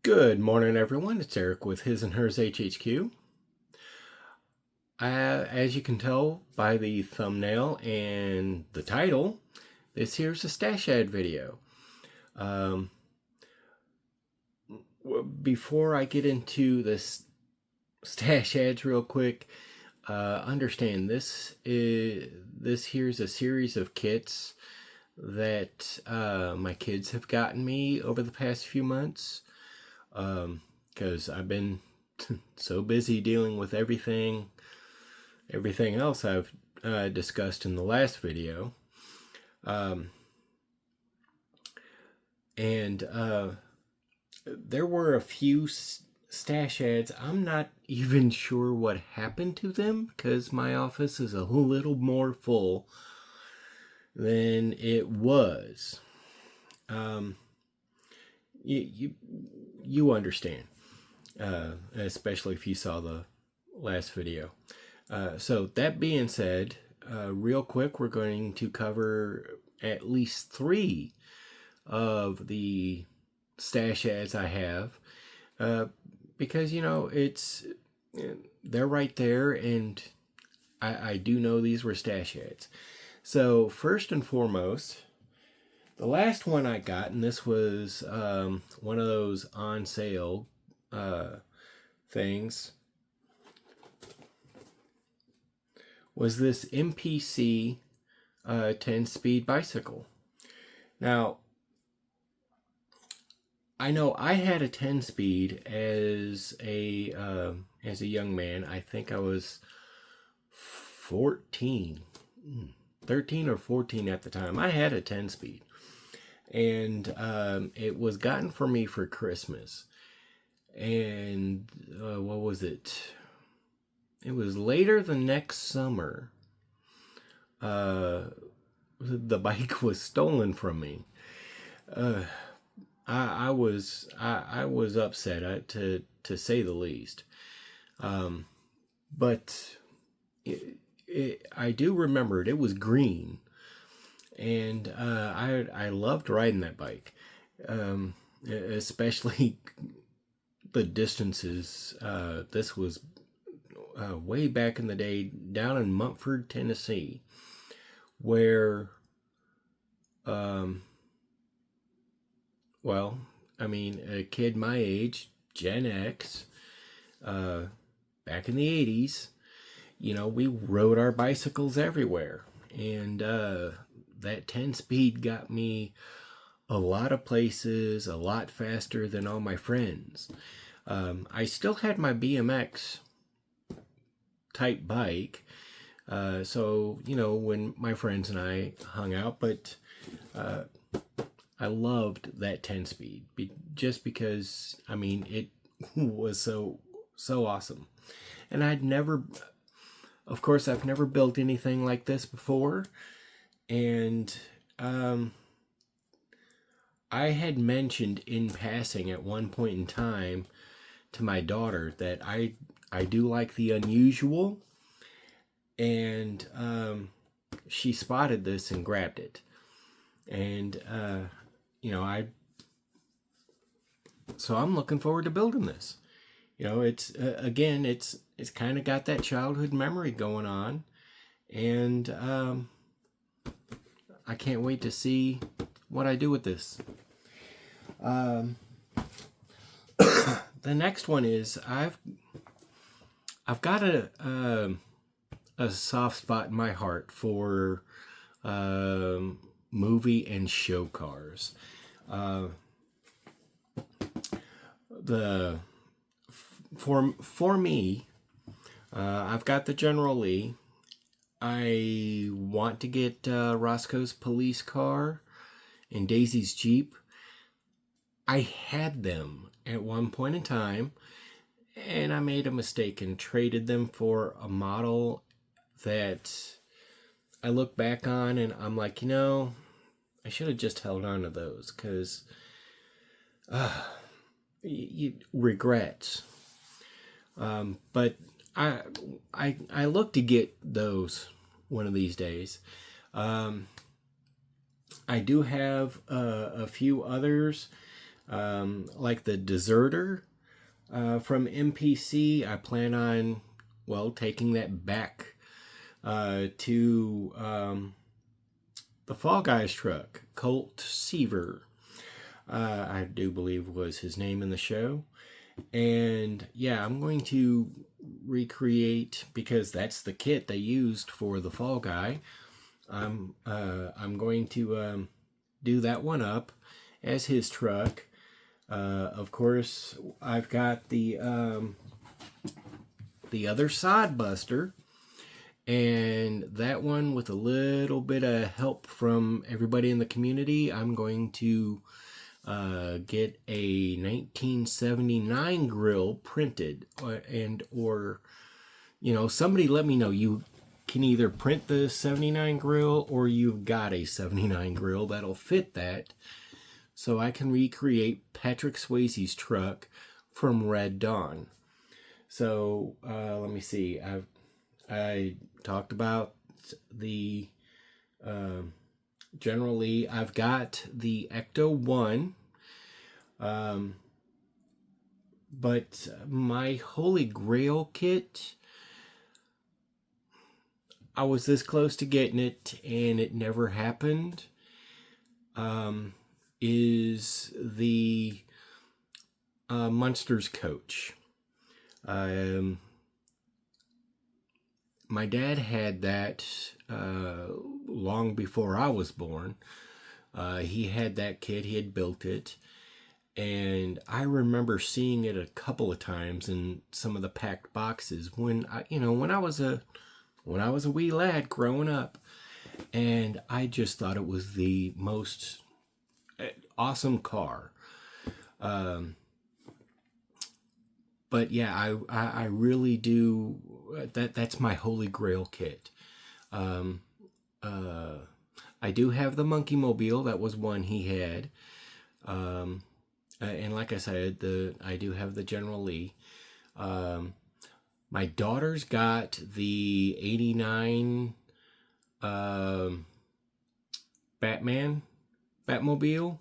Good morning, everyone. It's Eric with His&Hers HHQ. As you can tell by the thumbnail and the title, this here's a stash ad video. Before I get into this stash ads real quick, understand this here's a series of kits that my kids have gotten me over the past few months. Because I've been so busy dealing with everything else I've discussed in the last video. There were a few stash ads. I'm not even sure what happened to them because my office is a little more full than it was. You understand, especially if you saw the last video. So that being said, real quick, we're going to cover at least 3 of the stash ads I have, because they're right there, and I do know these were stash ads. So first and foremost, the last one I got, and this was one of those on sale things, was this MPC 10-speed bicycle. Now, I know I had a 10-speed as a young man. I think I was 13 or 14 at the time. I had a 10-speed. And it was gotten for me for Christmas. And what was it? It was later the next summer. The bike was stolen from me. I was upset, to say the least. But I do remember it was green. And I loved riding that bike, especially the distances. This was way back in the day down in Mumford, Tennessee, where, a kid my age, Gen X, back in the 80s, we rode our bicycles everywhere. And that 10-speed got me a lot of places, a lot faster than all my friends. I still had my BMX type bike, so when my friends and I hung out, but I loved that 10-speed just because it was so awesome. And I've never built anything like this before. And I had mentioned in passing at one point in time to my daughter that I do like the unusual, and she spotted this and grabbed it. And so I'm looking forward to building this. It's again, it's kind of got that childhood memory going on, and I can't wait to see what I do with this. The next one is I've got a soft spot in my heart for movie and show cars. For me, I've got the General Lee. I want to get Roscoe's police car and Daisy's Jeep. I had them at one point in time, and I made a mistake and traded them for a model that I look back on and I'm like, I should have just held on to those, because regrets. But I look to get those one of these days. I do have a few others Like the deserter from MPC, I plan on, well, taking that back to the Fall Guys truck. Colt Seaver, I do believe was his name in the show. And yeah, I'm going to recreate, because that's the kit they used for the Fall Guy. I'm going to do that one up as his truck. Of course, I've got the other sod buster, and that one, with a little bit of help from everybody in the community, I'm going to get a 1979 grill printed, or somebody let me know. You can either print the 79 grill, or you've got a 79 grill that'll fit that, so I can recreate Patrick Swayze's truck from Red Dawn. So let me see. I talked about the General Lee. I've got the Ecto 1. But my Holy Grail kit, I was this close to getting it and it never happened, is the Munsters coach. My dad had that long before I was born. He had that kit. He had built it. And I remember seeing it a couple of times in some of the packed boxes when I was a wee lad growing up. And I just thought it was the most awesome car. But yeah, I really do. That's my Holy Grail kit. I do have the Monkey Mobile. That was one he had. And like I said, I do have the General Lee. My daughter's got the 89 Batmobile.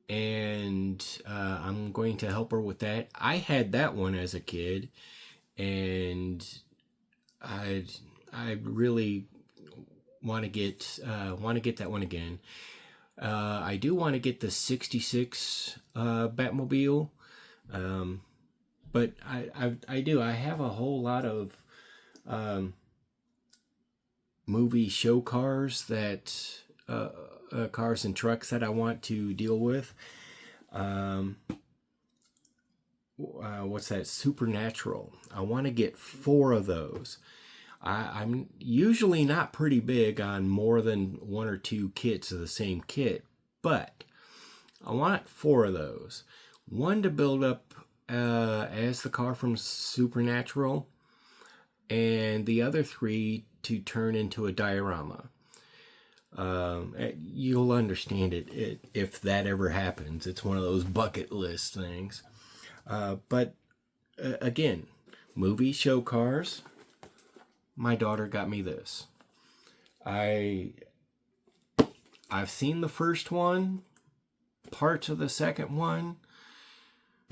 And I'm going to help her with that. I had that one as a kid, and I really want to get that one again. I do want to get the 66 Batmobile, but I have a whole lot of movie show cars that cars and trucks that I want to deal with. What's that? Supernatural. I want to get 4 of those. I'm usually not pretty big on more than 1 or 2 kits of the same kit, but I want 4 of those. One to build up as the car from Supernatural, and the other 3 to turn into a diorama. You'll understand it if that ever happens. It's one of those bucket list things. But again, movie show cars. My daughter got me this. I've seen the first one, parts of the second one,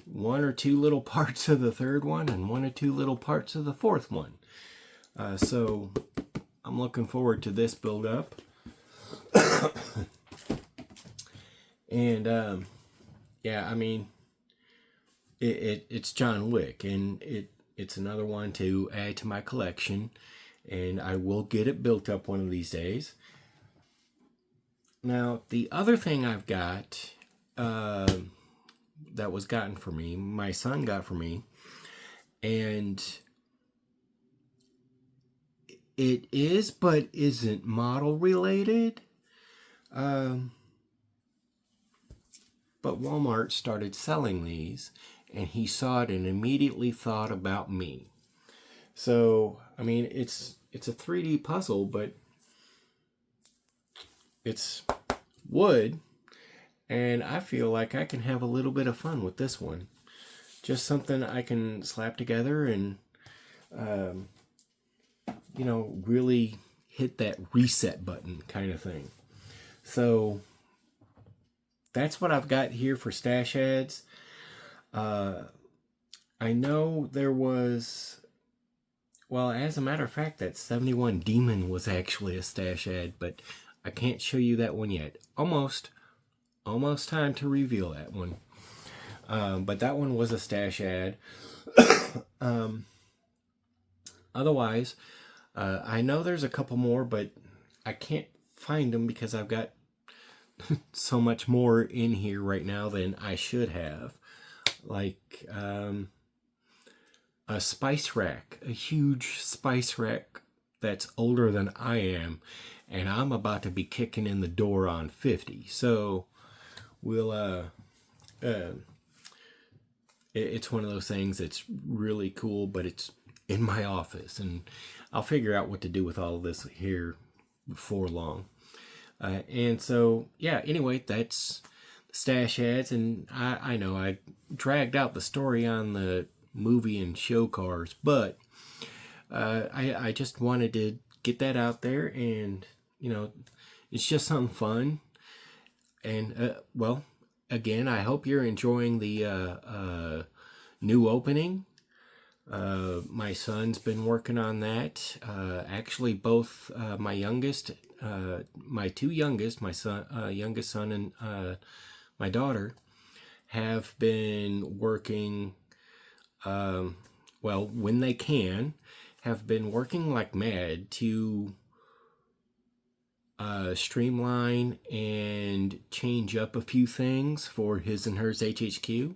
1 or 2 little parts of the third one, and 1 or 2 little parts of the fourth one. So I'm looking forward to this build up. And yeah, I mean, it's John Wick, and it's another one to add to my collection, and I will get it built up one of these days. Now, the other thing I've got that was gotten for me, my son got for me, and it is but isn't model related. But Walmart started selling these, and he saw it and immediately thought about me. So, I mean, it's a 3D puzzle, but it's wood, and I feel like I can have a little bit of fun with this one. Just something I can slap together and, really hit that reset button kind of thing. So that's what I've got here for stash ads. I know there was, well, as a matter of fact, that 71 Demon was actually a stash ad, but I can't show you that one yet. Almost time to reveal that one. But that one was a stash ad. Otherwise, I know there's a couple more, but I can't find them because I've got so much more in here right now than I should have. Like a spice rack, a huge spice rack that's older than I am, and I'm about to be kicking in the door on 50. So we'll it's one of those things that's really cool, but it's in my office, and I'll figure out what to do with all of this here before long. And so, yeah, anyway, that's stash ads, and I know I dragged out the story on the movie and show cars, but I just wanted to get that out there, and, you know, it's just something fun. And, well, again, I hope you're enjoying the new opening. My son's been working on that. Actually, both my youngest, my two youngest, my son, youngest son, and my daughter, have been working. Well, when they can, have been working like mad to streamline and change up a few things for His and Hers HHQ,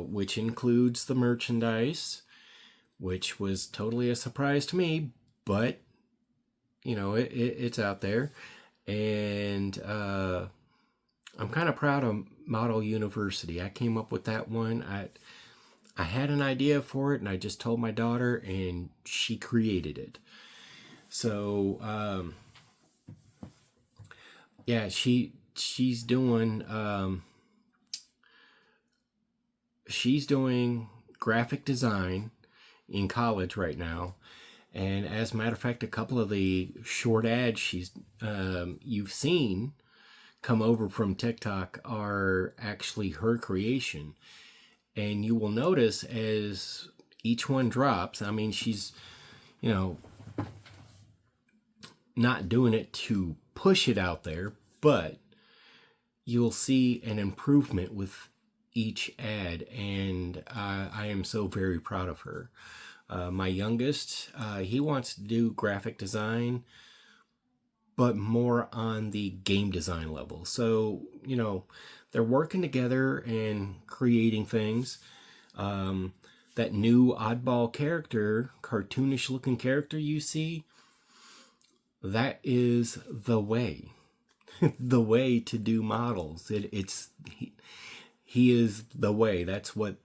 which includes the merchandise, which was totally a surprise to me, but you know, it's out there. And I'm kind of proud of Model University. I came up with that one. I had an idea for it, and I just told my daughter, and she created it. So yeah, she's doing graphic design in college right now. And as a matter of fact, a couple of the short ads you've seen come over from TikTok are actually her creation. And you will notice as each one drops, I mean, she's, you know, not doing it to push it out there, but you'll see an improvement with each ad, and I am so very proud of her. My youngest, he wants to do graphic design, but more on the game design level. So, you know, they're working together and creating things. That new oddball character, cartoonish looking character you see, that is the way. The way to do models. He is the way. That's what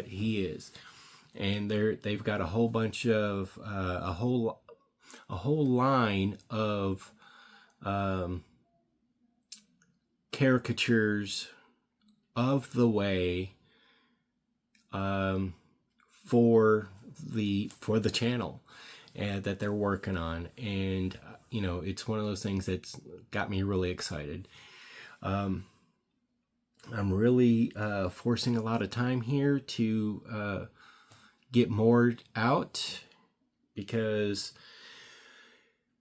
he is. And they've got a whole bunch of a whole line of caricatures of the way for the channel that they're working on. And you know, it's one of those things that's got me really excited. I'm really forcing a lot of time here to get more out, because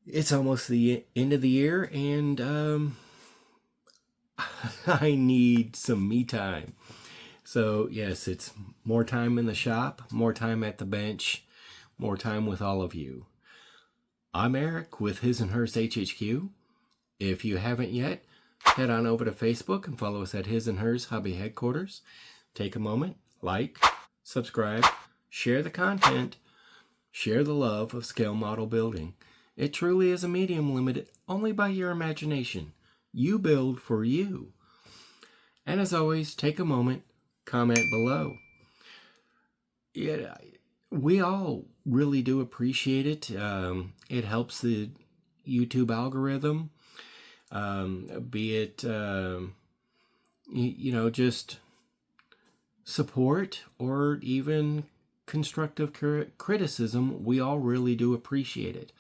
it's almost the end of the year, and I need some me time. So yes, it's more time in the shop, more time at the bench, more time with all of you. I'm Eric with His and Hers HHQ. If you haven't yet, head on over to Facebook and follow us at His and Hers Hobby Headquarters. Take a moment, like, subscribe, share the content, share the love of scale model building. It truly is a medium limited only by your imagination. You build for you. And as always, take a moment, comment below. Yeah, we all really do appreciate it. It helps the YouTube algorithm, be it, you know, just support or even constructive criticism. We all really do appreciate it.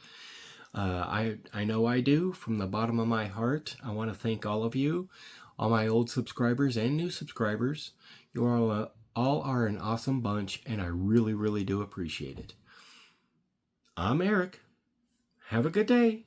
I know I do from the bottom of my heart. I want to thank all of you. All my old subscribers and new subscribers, you all are an awesome bunch, and I really, really do appreciate it. I'm Eric. Have a good day.